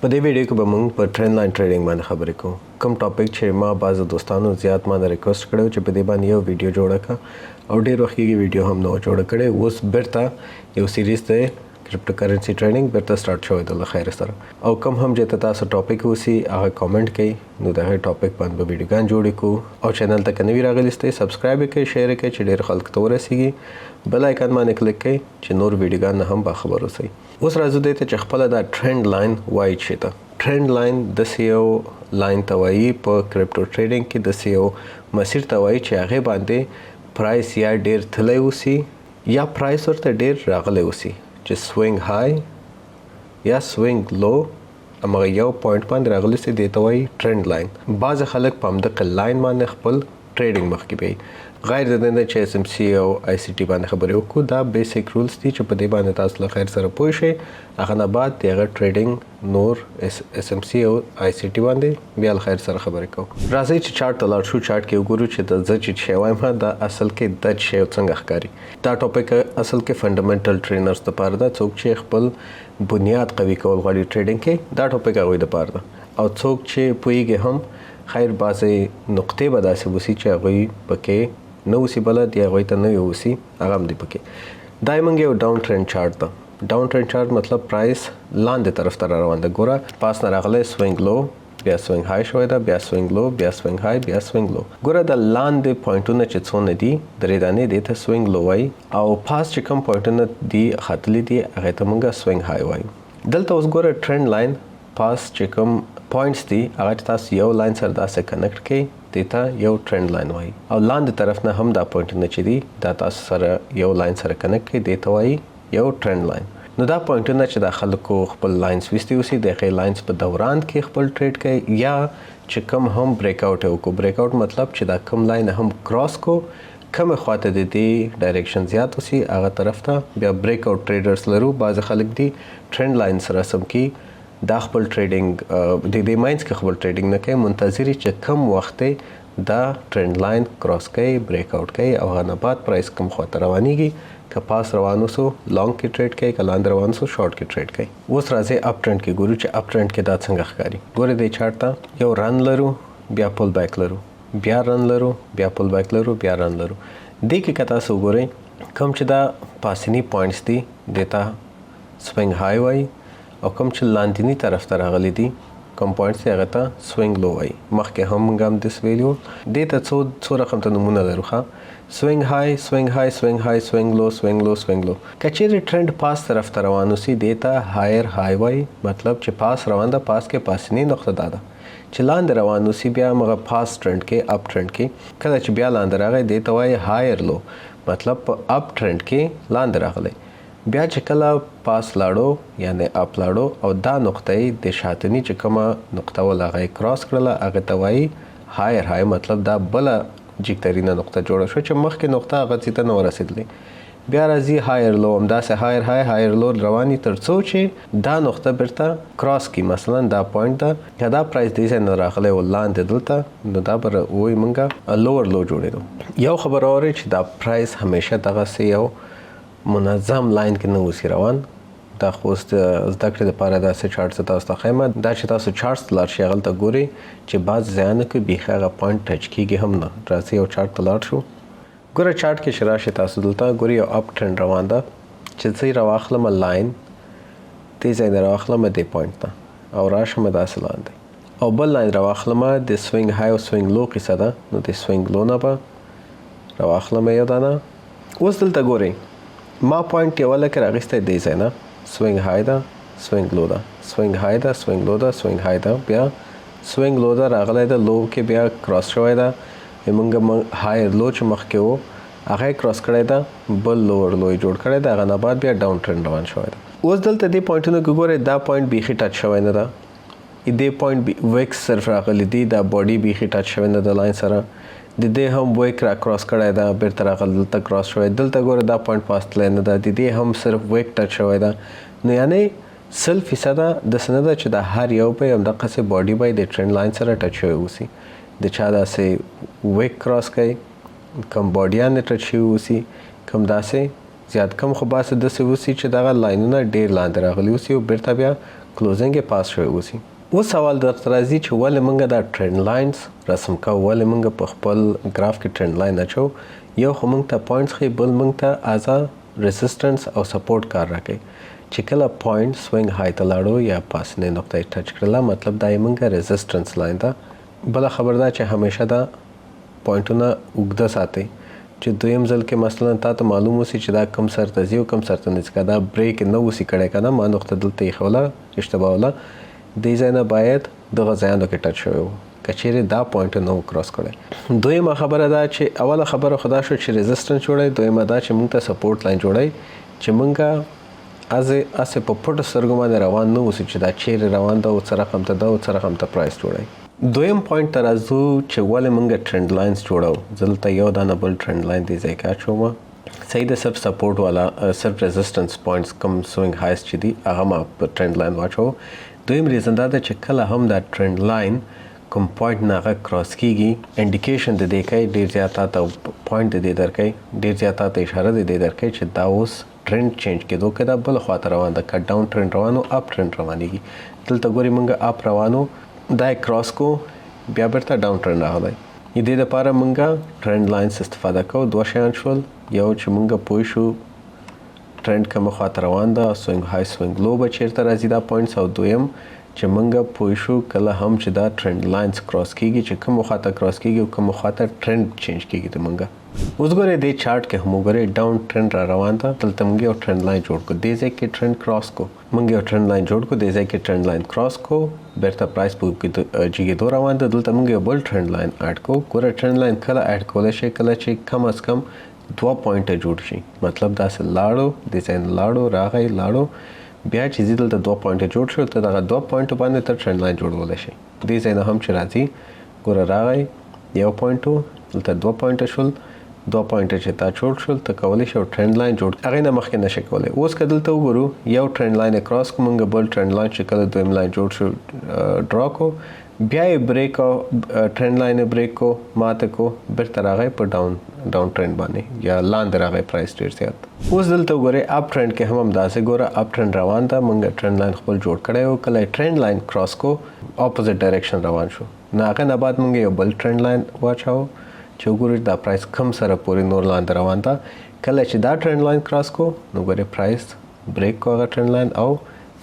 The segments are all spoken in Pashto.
په دې ویډیو کې به موږ په ټرند لاین ټریډینګ باندې خبرې کوو. کوم ټاپک چې ما بعض دوستانو زیات ما ریکوست کړو چې په دې باندې یو ویډیو جوړه کړه او ډېر وخت کې ویډیو هم نو جوړه کړې. اوس بیرته یو سیریز دی کرپټو کرنسي ټریډینګ بیرته سٹارټ شوی دی له خیر سره. او کوم هم چې تاسو ټاپک وسی هغه کامنټ کړئ، نو دغه ټاپک باندې به ویډیوګان جوړ کړو. او چینل ته کنوي راغلی ste سبسکرایب کړئ، شیر کړئ چې ډېر خلک ته ورسیږي. بل آیکن باندې کلیک کړئ چې نور ویډیوګان هم با خبر اوسئ. اوس راځو دې ته چې خپل دا ټرند لاین وایي شي ته. ټرند لاین د سیو لاین ته وایي په کرپټو ټریډینګ کې د سیو مسیر ته وایي چې هغه باندې پرایس یا ډیر تللی اوسي یا پرایس ورته ډیر راغلی اوسي، چې سوینګ های یا سوینګ لو همغه یو پوینټ باندې راغلی سي دی ته وایي ټرند لاین. بعض خلک په همدغه لاین باندې خپل ټریډینګ مخکې کوي. غیر د دې چې اس ام سی او آی سی ټي باندې خبرې وکړو، دا بیسیک رولز دي چې په دې باندې تاسو له خیر سره پوه شئ. هغه نه بعد دغه ټریډینګ نور اس ام سی او آی سی ټي باندې بیا له خیر سره خبرې کوو. راځئ چې چارت ته لاړ شو. چارت کې وګورو چې د زه چې شی وایم دا اصل کې د شی څنګه ښکاري. دا ټاپک اصل کې فنډامنټل ټرینرز لپاره ده، څوک چې خپل بنیاد قوي کول غواړي ټریډینګ کې، دا ټاپک هغوی لپاره ده. او څوک چې پوهیږي هم خیر بعضې نقطې به داسې وسي چې هغوی پکې نه اوسي بلد یا هغوی ته نه اوسي، هغه هم دی پکې. دا یې موږ یو ډاون ټرند چارت ده. ډاون ټرند چارت مطلب پرایس لاندې طرف ته روان ده. ګوره پاس نه راغلی سوینګ لو، بیا سوینګ های شوی ده، بیا سوینګ لو، بیا سوینګ های، بیا سوینګ لو. ګوره د لاندې پوینټونه چې څونه دي درې دانې دي ته سوینګ لو وایي، او پاس چې کوم پوینټونه دي ختلي دي هغې ته موږ سوینګ های وایو. دلته اوس ګوره ټرند لاین پاس چې کوم پوینټس دي هغه چې تاسو یو لاین سره داسې کنیکټ کړئ دې ته یو ټرند لاین وایي. او لاندې طرف نه هم دا پوینټونه چې دي دا تاسو سره یو لاین سره کنیکټ کړئ دې ته وایي یو ټرند لاین. نو دا پوینټونه چې د خلکو خپل لاینز ویستي اوسي د هغې لاینز په دوران کې خپل ټریډ کوي، یا چې کوم هم بریک آوټ یې وکړو. بریک آوټ مطلب چې دا کوم لاین هم کراس کو، کومه خواته د دې ډایرکشن زیات اوسي هغه طرف ته بیا بریک آوټ ټریډرز لرو. بعضې خلک دي ټرند لاین سره سم کی دا خپل ټریډینګ د دې ماینز کې خپل ټریډینګ نه کوي، منتظر چې کم وخت دا ټرند لاین کراس کوي، بریک آوټ کوي او هغه نه بعد پرایس کم خواته روانیږي. که پاس روان اوسو لانګ کې ټریډ کوي، که لاندې روان اوسو شارټ کې ټریډ کوي. اوس راځي اپ ټرند کې ګورو چې اپ ټرند کې دا څنګه ښکاري. ګورئ دې چارت ته یو رن لرو، بیا پل بیک لرو، بیا رن لرو، بیا پل بیک لرو، بیا رن لرو. دې کې که تاسو وګورئ کوم چې دا پاسني پوینټس دي دې ته سوینګ های وایي، او کوم چې لاندینی طرف ته راغلی دي کوم پوینټس دی هغه ته سوینګ لو وایي. مخکې هم موږ هم دس ویلي وو. دې ته څو رقم ته نومونه لرو ښه، سوینګ های، سوینګ های، سوینګ های، سوینګ لو، سوینګ لو، سوینګ لو. که چیرې ټرند پاس طرف ته روان اوسي دې ته هایر های وایي، مطلب چې پاس روان ده، پاس کې پاسنی نقطه دا ده. چې لاندې روان اوسي بیا هغه پاس ټرند کې اپ ټرند کې کله چې بیا لاندې راغی دې ته وایي هایر لو، مطلب په اپ ټرند کې لاندې راغلی. بیا چې کله پاس لاړو یعنی اپ لاړو او دا نقطه یې د شاتني چې کومه نقطه ول هغه یې کراس کړله هغه ته وایي هایر های، مطلب دا بله جګترینه نقطه جوړه شوه چې مخکې نقطه هغه ځای ته نه ورسېدلی. بیا راځي هایر لو، همداسې هایر های هایر لو رواني تر څو چې دا نقطه بیرته کراس کړي. مثلا دا پوینټ ده که دا پرایس دې ځای نه راغلی و لاندې دلته، نو دا به وایي موږ لوور لو جوړېدو. یو خبره اورئ چې دا پرایس همیشه دغسې یو منظم لاین کې نه اوسي روان. دا خو اوس د زده کړې دپاره داسې چارټ زه تاسو ته ښیم. دا چې تاسو چارټس ته لاړ شئ هغلته ګورئ چې بعض ځایانو کې بیخي هغه پوینټ ټچ کېږي هم نه. راځئ یو چارټ ته لاړ شو. ګوره چارټ کې چې راشئ تاسو دلته ګورئ یو اپ ټرند روان ده، چې زه یې راواخلم لاین دې ځای نه راواخلم دې پوینټ ته او راشم داسې لاندې، او بل لاین راواخلم د سوینګ های او سوینګ لو قصه ده، نو د سوینګ لو نه به راواخلم یو دانه. اوس دلته ګورئ ما پوینټ یوه لکه راغیستی دې ځای نه سوینګ های ده، سوینګ لو ده، سوینګ های ده، سوینګ لو ده، سوینګ های ده، بیا سوینګ لو ده راغلی ده، لو کې بیا کراس شوی ده. موږ هایر لو چې مخکې و هغه یې کراس کړی ده، بل لوور لو یې جوړ کړی ده، هغه نه بعد بیا ډاون ټرند روان شوی ده. اوس دلته دې پوینټونو کې ګورئ دا پوینټ بیخي ټچ شوی نه ده، دې پوینټ ویکس صرف راغلی دی، دا باډي بیخي ټچ شوی نه ده لاین سره. د دې هم ویک را کراس کړی ده، بیرته راغلی دلته کراس شوی. دلته ګوره دا پوینټ پاس تللی نه ده، د دې هم صرف ویک ټچ شوی ده. نو یعنې 100% داسې نه ده چې دا هر یو به همدقسې باډي به د ټرند لاین سره ټچ شوی اوسي. د چا داسې ویک کراس کوي، کم باډیان یې ټچ شوي اوسي، کم داسې زیات کم خو باسه داسې اوسي چې دغه لاینونه ډېر لاندې راغلي اوسي او بیرته بیا کلوزینګ یې پاس شوی اوسي. اوس سوال درته راځي چې ولې موږ دا ټرند لاینز رسم کوو، ولې موږ په خپل ګراف کې ټرند لاین اچو. یو خو موږ ته پوینټس ښیي، بل موږ ته از ریزسټنس او سپورټ کار راکوي چې کله پوینټ سوینګ های ته لاړو یا پاسنۍ نقطه یې ټچ کړله، مطلب دا یې موږ ریزسټنس لاین ده. بله خبر ده چې همیشه دا پوینټونه اوږده ساتئ چې دویم ځل کې مثلا تا ته معلوم اوسي چې دا کم سر ته ځي او کم سر ته نه ځي. که دا بریک نه اوسي کړی که نه، ما نقطه دلته ایښوله اشتباه وله، دې ځای نه باید دغه ځایانو کې ټچ شوی و که چیرې دا پوینټ نه و کراس کړی. دویمه خبره دا چې اوله خبره خو دا شو چې ریزسټنس جوړی، دویمه دا چې موږ ته سپورټ لاین جوړی چې موږ هسې په پټو سترګو باندې روان نه اوسو چې دا چیرې روان ده او څه رقم ته ده او څه رقم ته پرایس جوړی. دویم پوینټ ته راځو چې ولې موږ ټرند لاینز جوړو. زه دلته یو دانه بل ټرند لاین دې ځای کې اچوم. صحیح ده، صرف سپورټ والا صرف ریزسټنس پوینټس کم سوینګ هایس چې دي هغه ما په ټرند لاین واچو. دویم ریزن دا ده چې کله هم دا ټرند لاین کوم پوینټ نه هغه کراس کیږي، انډیکیشن د دې کوي، ډېر زیات تاته پوینټ د دې درکوي، ډېر زیات تاته اشاره د دې درکوي چې دا اوس ټرند چینج کېدو کې دا بل خواته روان ده. که ډاون ټرند روانو اپ ټرند روانېږي. دلته ګورې موږ اپ روانو، دا یې کراس کو، بیا بیرته ډاون ټرند راغلی. دې دپاره موږ ټرند لاینز استفاده کوو. دوه شیان شول، یو چې موږ پوه شو ټرند کومه خواته روان ده، سوینګ های سوینګ لو به چیرته راځي دا پوینټس، او دویم چې موږ پوه شو کله هم چې دا ټرند لاینز کراس کیږي چې کومه خواته کراس کیږي او کومه خواته ټرند چینج کیږي. د موږ اوس ګورئ دې چارټ کې هم وګورئ ډاون ټرند را روان ده، دلته موږ یو ټرند لاین جوړ کړو، دې ځای کې ټرند کراس کو، موږ یو ټرند لاین جوړ کړو، دې ځای کې ټرند لاین کراس کو، بیرته پرایس په جګېدو روان ده. دلته موږ یو بل ټرند لاین اډ کو. ګوره ټرند لاین کله اډ کولی شئ کله چې کم از کم 2 پوینټه جوړ شي، مطلب داسې لاړو، دې ځای نه لاړو، راغی، لاړو، بیا چې ځي دلته 2 پوینټه جوړ شو، ته دغه 2 پوینټو باندې ته ټرند لاین جوړولی شئ. دې ځای نه هم چې راځي، ګوره راغی، 1 پوینټ و، دلته 2 پوینټه شول، 2 پوینټه چې تا جوړ شول، ته کولی شئ ټرند لاین جوړ، هغې نه مخکې نشئ کولی. اوس که دلته وګورو یو ټرند لاین یې کراس کړو، موږ بل ټرند لاین چې کله دویم لاین جوړ شو ډرا کو، بیا یې بریک او ټرند لاین یې بریک کو، ماته کو، بیرته راغی په ډاون ټرند باندې یا لاندې راغی پرایس ډېر زیات. اوس دلته وګورئ اپ ټرند کې هم همداسې ګوره اپ ټرند روان ده، موږ ټرند لاین خپل جوړ کړی و، کله ټرند لاین کراس کو اپوزټ ډایرکشن روان شو، نو هغه نه بعد موږ یو بل ټرند لاین واچاو چې وګورئ دا پرایس کم سره پورې نور لاندې روان ده. کله چې دا ټرند لاین کراس کو نو ګورئ پرایس بریک کو هغه ټرند لاین او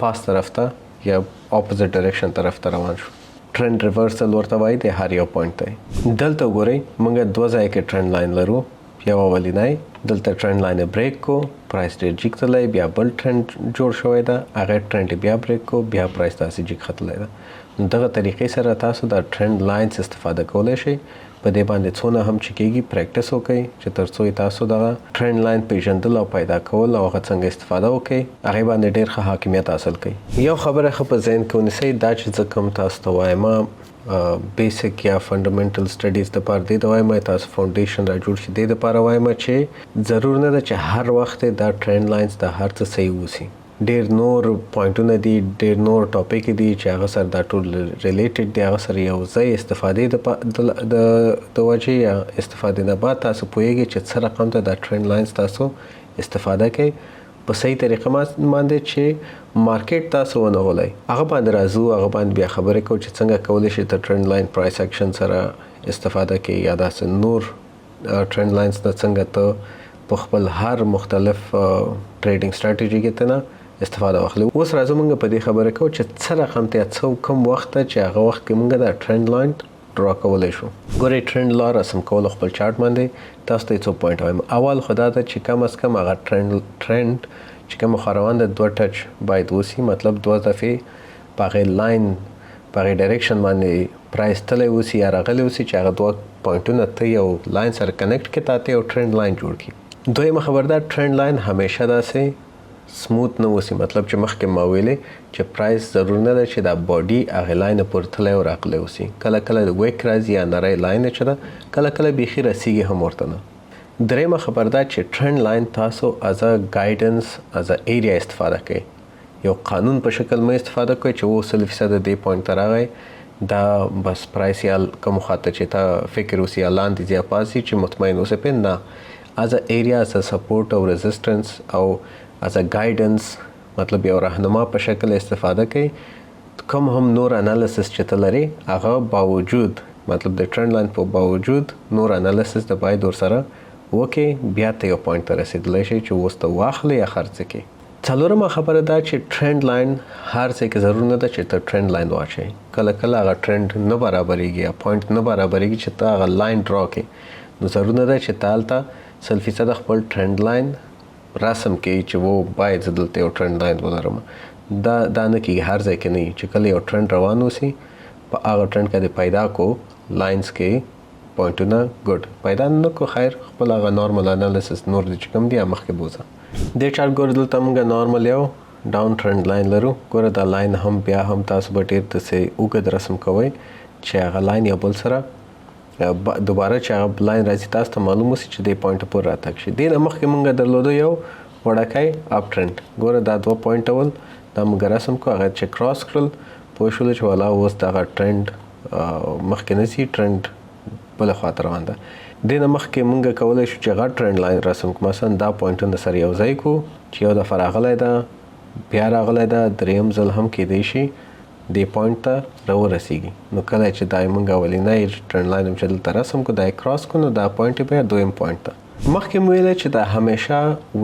پاس طرف ته یا اپوزټ ډایرکشن طرف ته روان شو. ټرند ریورسل ورته وایي د هر یو پوینټ ته. دلته وګورئ موږ 2 ځای کې ټرند لاین لرو، یو اولینی دلته ټرند لاین بریک کو، پرایس ډېر جګ تللی، بیا بل ټرند جوړ شوی ده، هغه ټرند بیا بریک کو، بیا پرایس داسې جګ ختلی ده. دغه طریقې سره تاسو د ټرند لاینز استفاده کولی شئ. په دې باندې څونه هم چې کېږي پریکټس وکړئ چې تر څو تاسو دغه ټرند لاین پیژندل او پیدا کول او هغه څنګه استفاده وکړئ، هغې باندې ډېر ښه حاکمیت حاصل کړئ. یو خبره ښه په ذهن کې ونیسئ، دا چې زه کوم تاسو ته وایم بیسک یا فنډامنټل سټډیز دپاره دې ته وایم، تاسو فاونډیشن را جوړ شي، دې دپاره وایم چې ضرور نه ده چې هر وخت دا ټرند لاینز د هر څه صحیح اوسي. ډېر نور پوینټونه دي، ډېر نور ټاپک دي چې هغه سره دا ټول ریلیټډ دي، هغه سره یو ځای استفادې د وجې یا استفادې نه بعد تاسو پوهیږئ چې څه رقم ته دا ټرند لاینز تاسو استفاده کوئ په صحیح طریقه باندې چې مارکیټ تاسو ونه غولئ. هغه باندې راځو، هغه باندې بیا خبرې کوو چې څنګه کولی شئ ته ټرند لاین پرایس اکشن سره استفاده کوئ یا داسې نور ټرند لاینز نه څنګه ته په خپل هر مختلف ټریډینګ سټراټیجي کې ته نه استفاده واخلي. اوس راځو موږ په دې خبره کوو چې څه رقم ته څه کوم وخت ته چې هغه وخت کې موږ دا ټرند لاین ډرا کولی شو. ګورئ ټرند لا رسم کول خپل چارټ باندې تاسو ته 2 پوینټ وایم. اول خو دا ده چې کم از کم هغه ټرند چې کوم خوا روان ده 2 ټچ باید وسي، مطلب 2 دفعې په هغې لاین په هغې ډایرکشن باندې پرایس تللی وسي یا راغلی وسي چې هغه 2 پوینټونه ته یو لاین سره کنیکټ کړي، تاته یو ټرند لاین جوړ کړي. دویمه خبر ده ټرند لاین همیشه داسې سموت نه وسي، مطلب چې مخکې ما ویلې چې پرایس ضرور نه ده چې دا باډي هغې لاین پورې تللی او راغلی وسي، کله کله ویک راځي یا نری لاین چې ده، کله کله بیخي رسیږي هم ورته نه. دریمه خبر ده چې ټرند لاین تاسو از ا ګایډنس از ا ایریا استفاده کوئ، یو قانون په شکل مې استفاده کوئ چې 90% دې پوینټ ته راغی دا بس پرایس یا کوم خاطر چې تا فکر وسي یا لاندې ځای پاسي چې مطمئن اوسئ پې نه، از ا ایریا از ا سپورټ او ریزسټنس او از ا ګایډنس، مطلب یو راهنما په شکل استفاده کوي. کوم هم نور انالیسس چې ته لري هغه باوجود مطلب د ټرند لاین په باوجود نور انالیسس د باید ورسره وکړي بیا ته یو پوینټ ته رسېدلی شي چې اوس ته واخلې یا خرڅ کړي. څلورمه خبره دا چې ټرند لاین هر ځای کې ضرور نه ده چې ته ټرند لاین واچوي. کله کله هغه ټرند نه برابرېږي یا پوینټ نه برابرېږي چې ته هغه لاین ډرا کړې. نو ضرور نه ده چې ته هلته 100% خپل ټرند لاین رسم کړي چې و باید زه دلته یو ټرند لاین ولرم. دا نه کېږي. هر ځای کې نه وي چې کله یو ټرند روان اوسي په هغه ټرند کې د پیدا کو لاینز کې پوینټونه ګډ پیدا نه کو خیر خپل هغه نارمل انالیسس نور د چې کوم دي مخکې بوځه. دې چارت ګوره دلته موږ نارمل یو ډاون ټرند لاین لرو. ګوره دا لاین هم بیا هم تاسو به ډېر داسې اوږد رسم کوئ چې هغه لاین یو بل سره دوباره چې هغه لاین راځي تاسو ته معلوم اوسي چې دې پوینټ پورې راتګ شي. دې نه مخکې موږ درلودو یو وړکی اپ ټرند. ګوره دا 2 پوینټ ول دا موږ رسم کو هغه چې کراس کړل پوه شولو چې والا اوس دغه ټرند مخکې نه سي ټرند بله خواته روان ده. دې نه مخکې موږ کولی شو چې هغه ټرند لاین رسم کړو. مثلا دا پوینټونه سره یو ځای کړو چې یو دفعه راغلی ده بیا راغلی ده دریم ځل هم کیدی شي دې پوینټ ته راورسیږي. نو کله چې دا موږ اولنی ټرند لاین چې دلته رسم کړو دا یې کراس کړو نو دا پوینټ بیا دویم پوینټ ته. مخکې مو ویلی چې دا همیشه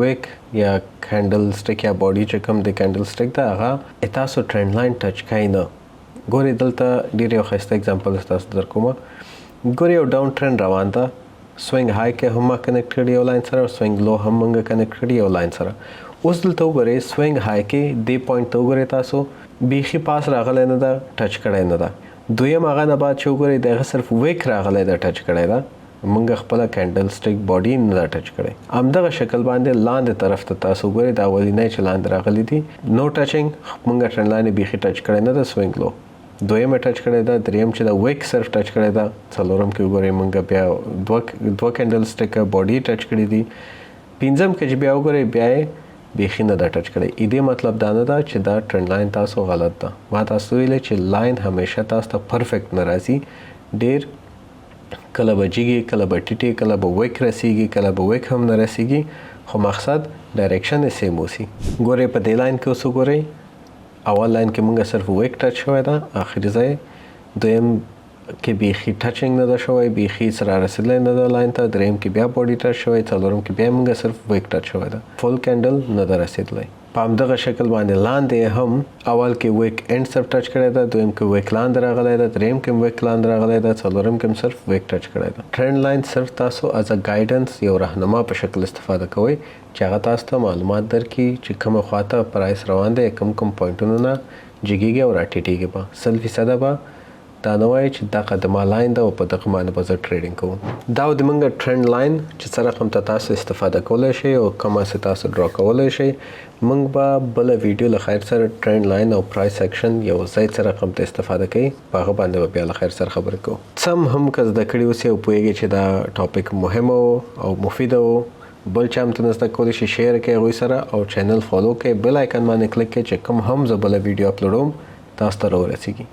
ویک یا کینډل سټیک یا باډي چې کوم د کینډل سټیک ده هغه تاسو ټرند لاین ټچ کوئ نه. ګورئ دلته ډېر یو ښایسته اګزامپل تاسو در کومه. ګورئ یو ډاون ټرند روان ده سوینګ های کې هم ما کنیکټ کړي یو لاین سره او سوینګ لو هم موږ کنیکټ کړي یو لاین سره. اوس دلته وګورئ سوینګ های کې دې پوینټ ته وګورئ تاسو بیخي پاس راغلی نه ده ټچ کړی نه ده. دویم هغه نه بعد چې وګورئ د هغه صرف ویک راغلی ده ټچ کړی ده. موږ خپله کینډل سټیک باډي نه ده ټچ کړی. همدغه شکل باندې لاندې طرف ته تاسو وګورئ دا اولنی چې لاندې راغلی دي نو ټچینګ موږ ټرند لاین بیخي ټچ کړی نه ده. سوینګ لو دویم ټچ کړی ده. دریم چې دا ویک صرف ټچ کړی ده. څلورم کې وګورئ موږ بیا دوه کینډل سټیک باډي ټچ کړي دي. پنځم کې چې بیا وګورئ بیا یې بیخي نه ده ټچ کړی. دې مطلب دا نه ده چې دا ټرند لاین تاسو غلط ده. ما تاسو ویلی چې لاین همیشه تاسو ته پرفیکټ نه راځي. ډېر کله به جیږي کله به ټیټي کله به ویک رسیږي کله به ویک هم نه رسیږي خو مقصد ډایرکشن یې سیم اوسي. ګورئ په دې لاین کې اوس وګورئ اول لاین کې موږ صرف ویک ټچ شوی ده آخري ځای. دویم کې بیخي ټچینګ نه ده شوی بیخي سره رسیدلی نه ده لاین ته. دریم کې بیا باډي ټچ شوی. څلورم کې بیا موږ صرف ویک ټچ شوی ده فول کینډل نه ده رسیدلی. په همدغه شکل باندې لاندې هم اول کې ویک اینډ صرف ټچ کړی ده. دویم کې ویک لاندې راغلی ده. دریم کې ویک لاندې راغلی ده. څلورم کې صرف ویک ټچ کړی ده. ټرند لاین صرف تاسو از ا ګایډنس یو راهنما په شکل استفاده کوئ چې هغه تاسو ته معلومات درکړي چې کومه خواته پرایس روان دی کوم پوینټونو نه جګیږي او راټیټیږي به 100% به دا نه وایي چې دا قدمه لاین ده او په دغه باندې به زه ټریډینګ کوم. دا د موږ ټرند لاین چې څه رقم ته تاسو استفاده کولی شئ او کومه څه تاسو ډرا کولی شئ. موږ به بله ویډیو له خیر سره ټرند لاین او پرایس اکشن یو ځای څه رقم ته استفاده کوي په هغه باندې به بیا له خیر سره خبرې کوو. څه هم که زده کړي اوسئ او پوهیږئ چې دا ټاپک مهم او مفید و بل چا هم ته زده کولی شي شیر کړئ هغوی سره او چینل فالو کړئ. بل آیکن باندې کلیک کړئ چې کوم هم زه بله ویډیو اپلوډوم تاسو ته راورسیږي.